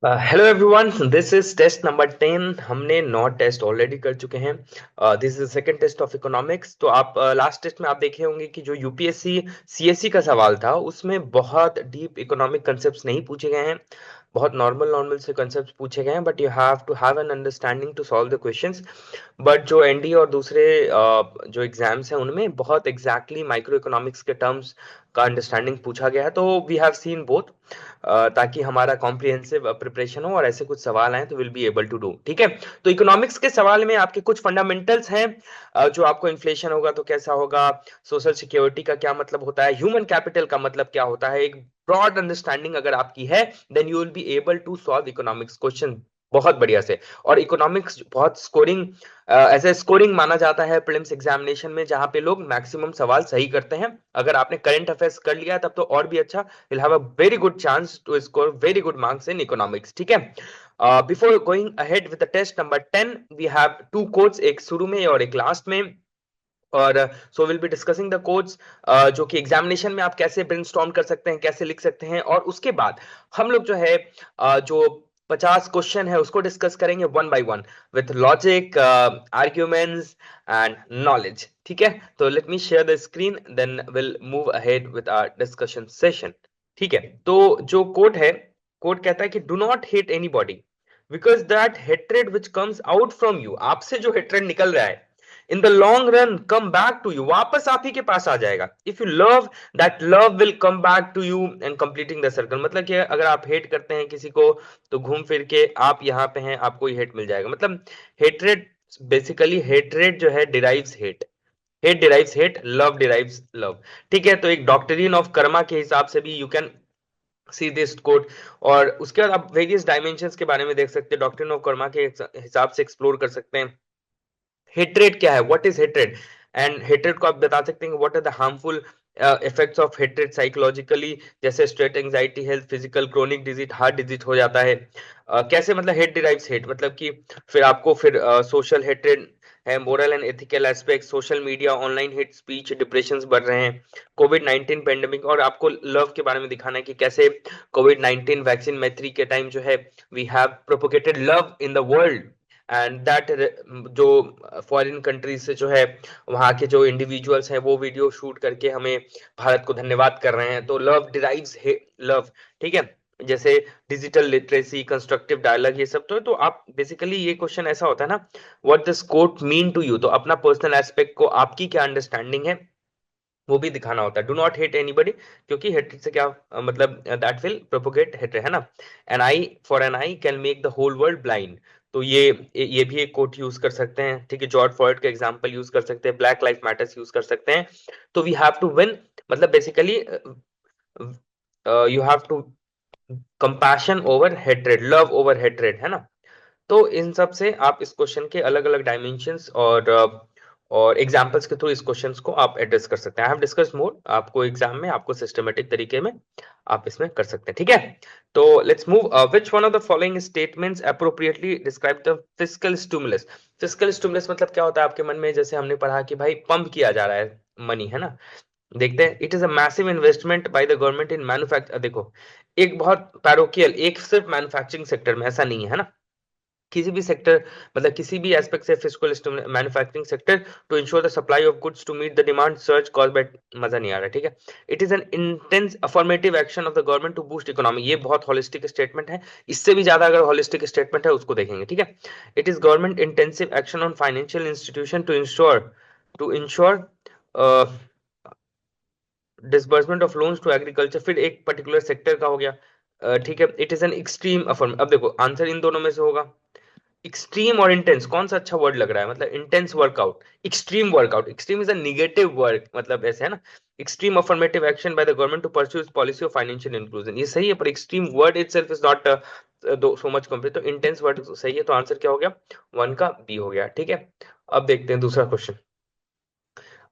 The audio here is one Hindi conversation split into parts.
Hello everyone, this is test number 10। हमने 9 टेस्ट ऑलरेडी कर चुके हैं। This is second test of economics. तो आप लास्ट टेस्ट में आप देखे होंगे कि जो यूपीएससी सीएससी का सवाल था उसमें बहुत डीप इकोनॉमिक कंसेप्ट्स नहीं पूछे गए हैं। बहुत नॉर्मल नॉर्मल से कंसेप्ट्स पूछे गए हैं, but you have to have an understanding to solve the questions. But जो एनडीए और दूसरे जो एग्जाम्स हैं उनमें बहुत एग्जैक्टली माइक्रो इकोनॉमिक्स के टर्म्स का अंडरस्टैंडिंग पूछा गया है। तो वी हैव सीन बोथ, ताकि हमारा कॉम्प्रिहेंसिव प्रिपरेशन हो और ऐसे कुछ सवाल आए तो will be able to do. ठीक है, तो इकोनॉमिक्स के सवाल में आपके कुछ फंडामेंटल्स हैं। जो आपको इन्फ्लेशन होगा तो कैसा होगा, सोशल सिक्योरिटी का क्या मतलब होता है, ह्यूमन कैपिटल का मतलब क्या होता है, एक ब्रॉड अंडरस्टैंडिंग अगर आपकी है then you will be able to solve economics question बहुत बढ़िया से। और इकोनॉमिक्स बहुत स्कोरिंग एज ए स्कोरिंग माना जाता है प्रीलिम्स एग्जामिनेशन में, जहां पे लोग मैक्सिमम सवाल सही करते हैं। अगर आपने करंट अफेयर्स कर लिया तब तो और भी अच्छा, you'll have a very good chance to score very good marks in economics। ठीक है, before going ahead with the test number 10, we have two quotes, एक शुरू में और एक लास्ट में। और so will be discussing the codes, जो कि एग्जामिनेशन में आप कैसे ब्रेनस्टॉर्म कर सकते हैं, कैसे लिख सकते हैं। और उसके बाद हम लोग जो है जो 50 क्वेश्चन है उसको डिस्कस करेंगे one by one with logic, arguments and knowledge. ठीक है, तो let me share the screen then will move ahead with our discussion session. ठीक है, तो जो कोड है, कोड कहता है कि do not hate anybody because that hatred which comes out from you, आपसे जो हेट्रेड निकल रहा है in the long run come back to you, वापस आप ही के पास आ जाएगा। If you love, that love will come back to you and completing the circle. मतलब कि अगर आप हेट करते हैं किसी को तो घूम फिर के आप यहाँ पे हैं, आपको ही हेट मिल जाएगा। मतलब हेट्रेड, बेसिकली हेट्रेड जो है derives hate, hate derives hate, love derives love. ठीक है, तो एक डॉक्ट्रिन ऑफ कर्मा के हिसाब से भी you can see this quote. और उसके बाद आप वेरियस डायमेंशंस के बारे में देख सकते हैं, डॉक्ट्रिन ऑफ कर्मा के हिसाब से एक्सप्लोर कर सकते हैं। हेट्रेड क्या है, what is hatred, and hatred को आप बता सकते हैं कि what are the harmful effects of hatred psychologically, जैसे stress, anxiety, health, physical, chronic disease, heart disease हो जाता है। कैसे, मतलब हेट डिराइव्स हेट, मतलब कि फिर आपको फिर सोशल हेट्रेड है, moral and ethical aspect, social media, online hate speech, depression बढ़ रहे हैं, कोविड 19 पेंडेमिक। और आपको लव के बारे में दिखाना है कि कैसे कोविड 19 वैक्सीन मैत्री के टाइम जो है we have propagated love in the world, and that जो फॉरेन कंट्रीज से जो है वहाँ के जो इंडिविजुअल्स हैं वो वीडियो शूट करके हमें भारत को धन्यवाद कर रहे हैं। तो लव डिराइव्स लव। ठीक है, जैसे डिजिटल लिटरेसी, कंस्ट्रक्टिव डायलॉग, ये सब। तो आप बेसिकली ये क्वेश्चन ऐसा होता है ना, what this quote mean to you, तो अपना पर्सनल एस्पेक्ट को आपकी क्या अंडरस्टैंडिंग है वो भी दिखाना होता है। डू नॉट हेट एनीबडी, क्योंकि हेट्रेड से क्या मतलब दैट विल प्रोपोगेट हेट्रेड, है ना। An eye for an eye can make the whole world blind. तो ये भी एक कोट यूज कर सकते हैं। ठीक है, जॉर्ज फॉयड का एग्जांपल यूज कर सकते हैं, ब्लैक लाइफ मैटर्स यूज कर सकते हैं। तो वी हैव टू विन, मतलब basically you have to compassion over hatred, love over hatred, है ना। तो इन सब से आप इस क्वेश्चन के अलग अलग डायमेंशंस और एग्जांपल्स के थ्रू इस क्वेश्चंस को आप एड्रेस कर सकते हैं। आई हैव डिस्कस मोर, आपको एग्जाम में आपको सिस्टमेटिक तरीके में आप इसमें कर सकते हैं। ठीक है, तो let's move. Which one of the following statements appropriately describe the fiscal stimulus. Fiscal stimulus मतलब क्या होता है आपके मन में, जैसे हमने पढ़ा कि भाई पंप किया जा रहा है मनी, है ना। देखते हैं, it is a massive investment by the government in manufacture. देखो, एक बहुत पैरोकियल, एक सिर्फ मैन्युफैक्चरिंग सेक्टर में ऐसा नहीं है ना, किसी भी सेक्टर, मतलब किसी भी एस्पेक्ट से physical manufacturing sector, to ensure the supply of goods to meet the demand search cause by, मजा नहीं आ रहा है। ठीक है, it is an intense affirmative action of the government to boost economy. ये बहुत होलिस्टिक स्टेटमेंट है, इससे भी ज्यादा अगर होलिस्टिक स्टेटमेंट है उसको देखेंगे। ठीक है, it is government intensive action on financial institution to ensure disbursement of loans to agriculture. फिर एक पर्टिकुलर सेक्टर का हो गया। ठीक है, it is an extreme affirm. अब देखो आंसर इन दोनों में से होगा। एक्सट्रीम और इंटेंस कौन सा अच्छा वर्ड लग रहा है, मतलब intense workout, extreme workout. Extreme is a negative word, मतलब ऐसे है ना। Extreme affirmative action by the government to pursue policy of financial inclusion, ये सही है, पर extreme word itself is not so much complete. तो इंटेंस वर्ड सही है, तो आंसर क्या हो गया, वन का बी हो गया। ठीक है, अब देखते हैं दूसरा क्वेश्चन।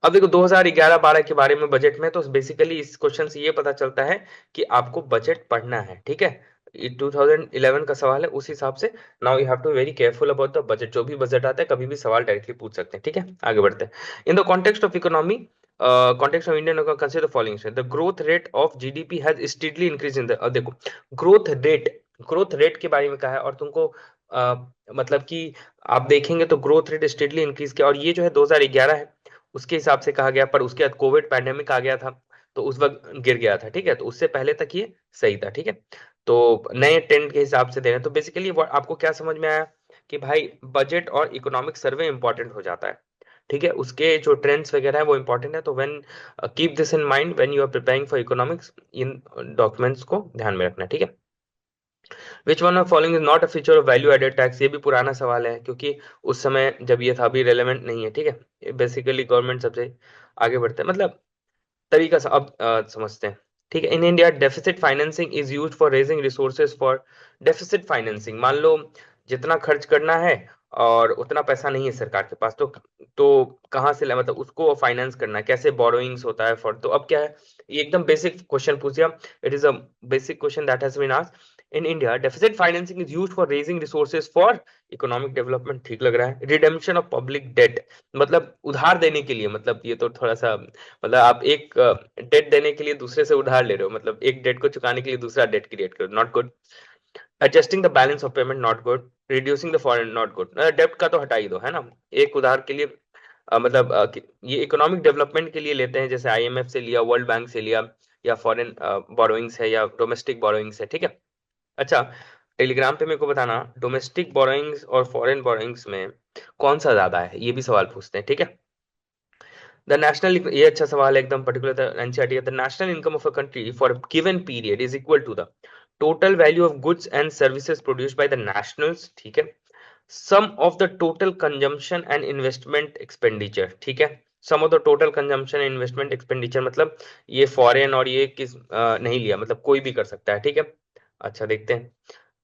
अब देखो 2011-12 के बारे में बजट में, तो बेसिकली इस क्वेश्चन से ये पता चलता है कि आपको बजट पढ़ना है। ठीक है, ये 2011 का सवाल है, उस हिसाब से now you have to very careful about the budget. जो भी बजट आता है कभी भी सवाल डायरेक्टली पूछ सकते हैं। ठीक है, आगे बढ़ते हैं। In the context of economy, context of Indian, consider the following, the growth rate of GDP has steadily increase in the, देखो ग्रोथ रेट ग्रोथ रेट के बारे में कहा है, और तुमको मतलब कि आप देखेंगे तो ग्रोथ रेट स्टेडली इंक्रीज किया, और ये जो है 2011 है उसके हिसाब से कहा गया, पर उसके बाद कोविड पैंडेमिक आ गया था तो उस वक्त गिर गया था। ठीक है, तो उससे पहले तक ये सही था। ठीक है, तो नए ट्रेंड के हिसाब से दे रहे हैं। तो बेसिकली आपको क्या समझ में आया कि भाई बजट और इकोनॉमिक सर्वे इंपॉर्टेंट हो जाता है। ठीक है, उसके जो ट्रेंड्स वगैरह है वो इंपॉर्टेंट है। तो when keep this in mind when you are preparing for economics, इन डॉक्यूमेंट्स को ध्यान में रखना। ठीक है, which one of following is not a feature of value added tax, ये भी पुराना सवाल है क्योंकि उस समय जब ये था अभी रेलेवेंट नहीं है। ठीक है, बेसिकली गवर्नमेंट सबसे आगे बढ़ता है, मतलब तरीका अब समझते हैं। ठीक है, इन India deficit financing is used for raising resources for deficit financing. मान लो जितना खर्च करना है और उतना पैसा नहीं है सरकार के पास, तो कहाँ से मतलब उसको फाइनेंस करना है, कैसे बोरोइंग्स होता है फॉर। तो अब क्या है, ये एकदम बेसिक क्वेश्चन पूछ दिया। It is a basic question that has been asked. In India deficit financing is used for raising resources for economic development, ठीक लग रहा है। रिडेम्पशन ऑफ पब्लिक डेट, मतलब उधार देने के लिए, मतलब ये तो थोड़ा सा, मतलब आप एक डेट देने के लिए दूसरे से उधार ले रहे हो, मतलब एक डेट को चुकाने के लिए दूसरा डेट क्रिएट करो, not good. Adjusting the balance of payment, not good. Reducing the foreign, not good. डेब्ट का तो हटा ही दो, है ना। एक उधार के लिए मतलब ये इकोनॉमिक डेवलपमेंट के लिए लेते हैं, जैसे आईएमएफ से लिया, वर्ल्ड बैंक से लिया, या फॉरेन बोरोइंग्स है या डोमेस्टिक बोरोइंग्स है। ठीक है, अच्छा, टेलीग्राम पे मेरे को बताना डोमेस्टिक बोरोइंग्स और फॉरेन बोरोइंग्स में कौन सा ज्यादा है, ये भी सवाल पूछते हैं। ठीक है, द नेशनल, ये अच्छा सवाल है एकदम particular NCERT. The national income of a country for given period is equal to the total value of goods and services produced by the nationals. ठीक है, sum of the total consumption and investment expenditure. ठीक है, sum of the total consumption and investment expenditure, मतलब ये फॉरेन और ये किस नहीं लिया, मतलब कोई भी कर सकता है। ठीक है, अच्छा देखते हैं।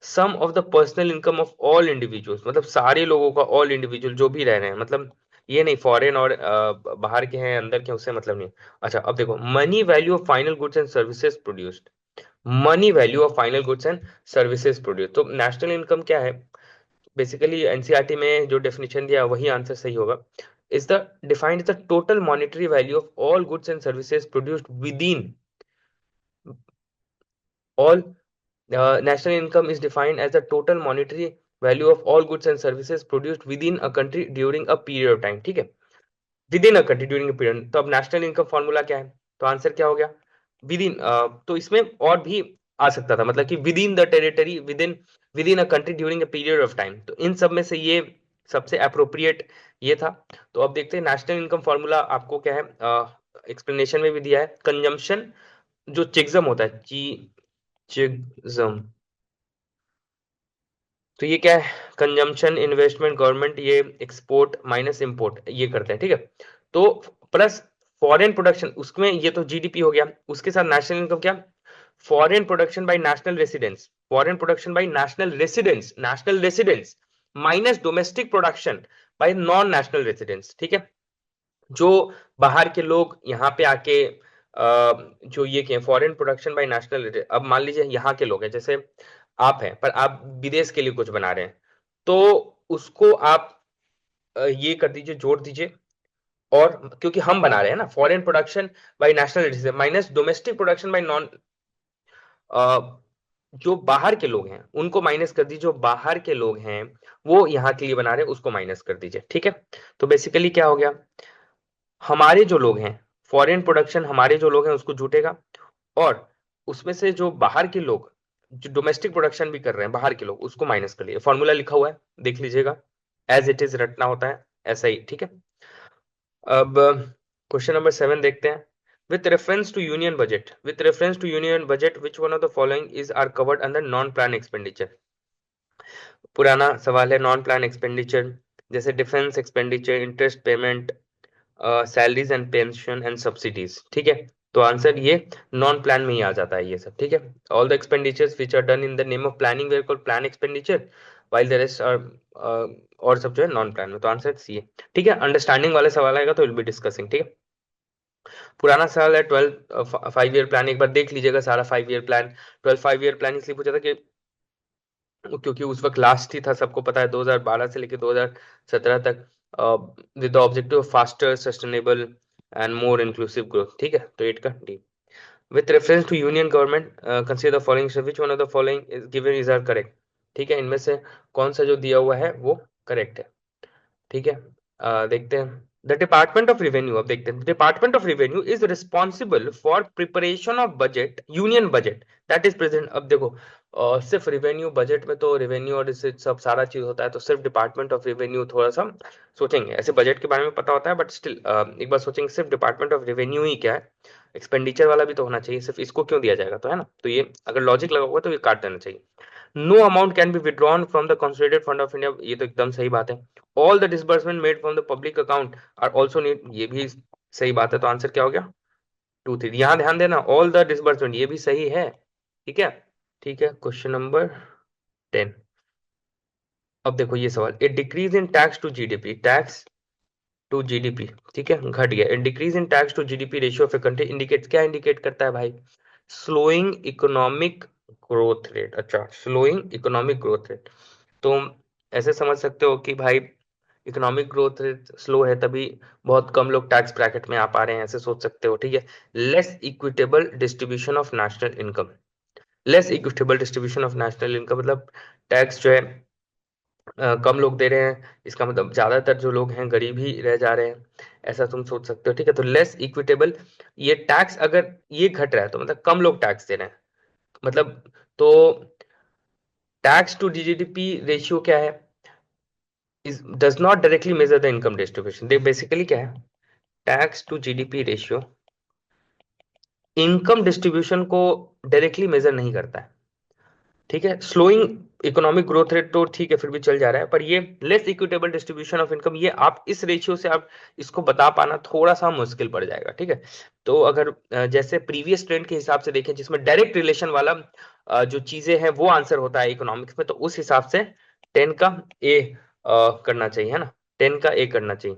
Sum of the personal income of all individuals, मतलब सारे लोगों का, ऑल इंडिविजुअल जो भी रह रहे हैं, मतलब ये नहीं फॉरेन और बाहर के हैं अंदर के, उससे मतलब नहीं। अच्छा, अब देखो, money value of final goods and services produced, money value of final goods and services produce. तो नेशनल इनकम क्या है, बेसिकली एनसीईआरटी में जो डेफिनेशन दिया वही आंसर सही होगा। Is the defined the total monetary value of all goods and services produced with in all. national income is defined as the total monetary value of all goods and services produced within a country during a period of time। ठीक है, with in a country during a period. तो अब नेशनल इनकम फॉर्मूला क्या है, तो आंसर क्या हो गया, विद इन। तो इसमें और भी आ सकता था, मतलब कि with in the territory, with in a country during a period of time. तो इन सब में से ये सबसे अप्रोप्रिएट ये था। तो अब देखते हैं नेशनल इनकम फॉर्मूला आपको क्या है, एक्सप्लेनेशन में भी दिया है। कंजम्पशन जो चिग्जम होता है, ची चिग्जम, तो ये क्या है, कंजम्पशन, इन्वेस्टमेंट, गवर्नमेंट, ये एक्सपोर्ट माइनस इंपोर्ट ये करते हैं। ठीक है, तो प्लस फॉरेन प्रोडक्शन, उसमें ये तो जीडीपी हो गया, उसके साथ नेशनल इनकम क्या, foreign production by national residence, foreign production by national residence, national residence minus domestic production by non national residence. ठीक है, जो बाहर के लोग यहाँ पे आके जो ये क्या फॉरेन प्रोडक्शन बाय नेशनल, अब मान लीजिए यहाँ के लोग हैं, जैसे आप हैं पर आप विदेश के लिए कुछ बना रहे हैं, तो उसको आप ये कर दीजिए, जोड़ दीजिए। और क्योंकि हम बना रहे हैं ना, foreign production by national minus domestic production by non, जो बाहर के लोग हैं उनको माइनस कर दीजिए, जो बाहर के लोग हैं वो यहाँ के लिए बना रहे हैं उसको माइनस कर दीजिए। ठीक है, तो बेसिकली क्या हो गया, हमारे जो लोग हैं, फॉरेन प्रोडक्शन हमारे जो लोग हैं उसको जुटेगा, और उसमें से जो बाहर के लोग जो डोमेस्टिक प्रोडक्शन भी कर रहे हैं बाहर के लोग उसको माइनस कर लिए। फॉर्मूला लिखा हुआ है, देख लीजिएगा, एज इट इज रटना होता है ऐसा ही। ठीक है, अब क्वेश्चन नंबर 7 देखते हैं। With reference to union budget, with reference to union budget which one of the following is are covered under non plan expenditure. पुराना सवाल है, नॉन प्लान एक्सपेंडिचर जैसे defence expenditure, interest payment, salaries and pension and subsidies. ठीक है, तो आंसर ये नॉन प्लान में ही आ जाता है ये सब। ठीक है, all the expenditures which are done in the name of planning were called plan expenditure, while the rest are और सब जो है नॉन प्लान में। तो आंसर सी है। ठीक है, अंडरस्टैंडिंग वाले सवाल आएगा तो विल बी डिस्कसिंग। ठीक है, पुराना सवाल है 12 5 ईयर प्लान, एक बार देख लीजिएगा सारा 5 ईयर प्लान। 12 5 ईयर प्लान इसलिए पूछा था कि क्योंकि उस वक्त लास्ट ही था, सबको पता है 2012 से लेकर 2017 तक, with the objective of faster sustainable and more inclusive growth. ठीक है, तो 8 का D. With reference to union government consider the following, which one of the following is given is are correct. ठीक है, इनमें से कौन सा जो दिया हुआ है वो करेक्ट है। ठीक है, देखते हैं। द डिपार्टमेंट ऑफ रेवेन्यू, अब देखते हैं। Department of revenue is responsible for preparation of budget, union budget that is present. अब देखो सिर्फ रेवेन्यू बजट में तो रेवेन्यू और इससे सब सारा चीज होता है, तो सिर्फ डिपार्टमेंट ऑफ रेवेन्यू थोड़ा सा सोचेंगे, ऐसे बजट के बारे में पता होता है बट स्टिल एक बार सोचेंगे सिर्फ डिपार्टमेंट ऑफ रेवेन्यू ही क्या है, एक्सपेंडिचर वाला भी तो होना चाहिए, सिर्फ इसको क्यों दिया जाएगा, तो है ना, तो ये अगर लॉजिक लगा हुआ तो ये काट देना चाहिए। No amount can be withdrawn from the consolidated fund of India, ये तो एकदम सही बात है। All the disbursement made from the public account are also need, ये भी सही बात है, तो आंसर क्या हो गया, 2 3। यहां ध्यान देना, ऑल द डिसबर्समेंट ये भी सही है। ठीक है, ठीक है। Question number 10। अब देखो ये सवाल, a decrease in tax to GDP, tax to GDP, ठीक है, घट गया। Decrease in tax to GDP ratio of a country indicate, क्या इंडिकेट करता है भाई, स्लोइंग इकोनॉमिक ग्रोथ रेट। अच्छा, स्लोइंग इकोनॉमिक ग्रोथ रेट, तो ऐसे समझ सकते हो कि भाई इकोनॉमिक ग्रोथ रेट स्लो है तभी बहुत कम लोग टैक्स ब्रैकेट में आ पा रहे हैं, ऐसे सोच सकते हो। ठीक है, less equitable distribution of national income, less equitable distribution of national income मतलब टैक्स जो है कम लोग दे रहे हैं, इसका मतलब ज्यादातर जो लोग हैं गरीब ही रह जा रहे हैं, ऐसा तुम सोच सकते हो। ठीक है, तो लेस इक्विटेबल, ये टैक्स अगर ये घट रहा है तो मतलब कम लोग टैक्स दे रहे हैं, मतलब तो टैक्स टू जीडीपी रेशियो क्या है, is does not directly measure the income distribution. देख बेसिकली क्या है, tax to GDP ratio income distribution को डायरेक्टली मेजर नहीं करता है। ठीक है, स्लोइंग इकोनॉमिक ग्रोथ रेट तो ठीक है फिर भी चल जा रहा है, पर ये less equitable distribution of income, ये आप इस रेशियो से आप इसको बता पाना थोड़ा सा मुश्किल पड़ जाएगा। ठीक है, तो अगर जैसे प्रीवियस ट्रेंड के हिसाब से देखें जिसमें डायरेक्ट रिलेशन वाला जो चीजें हैं वो आंसर होता है इकोनॉमिक्स में, तो उस हिसाब से 10 का ए करना चाहिए, है ना, 10 का ए करना चाहिए।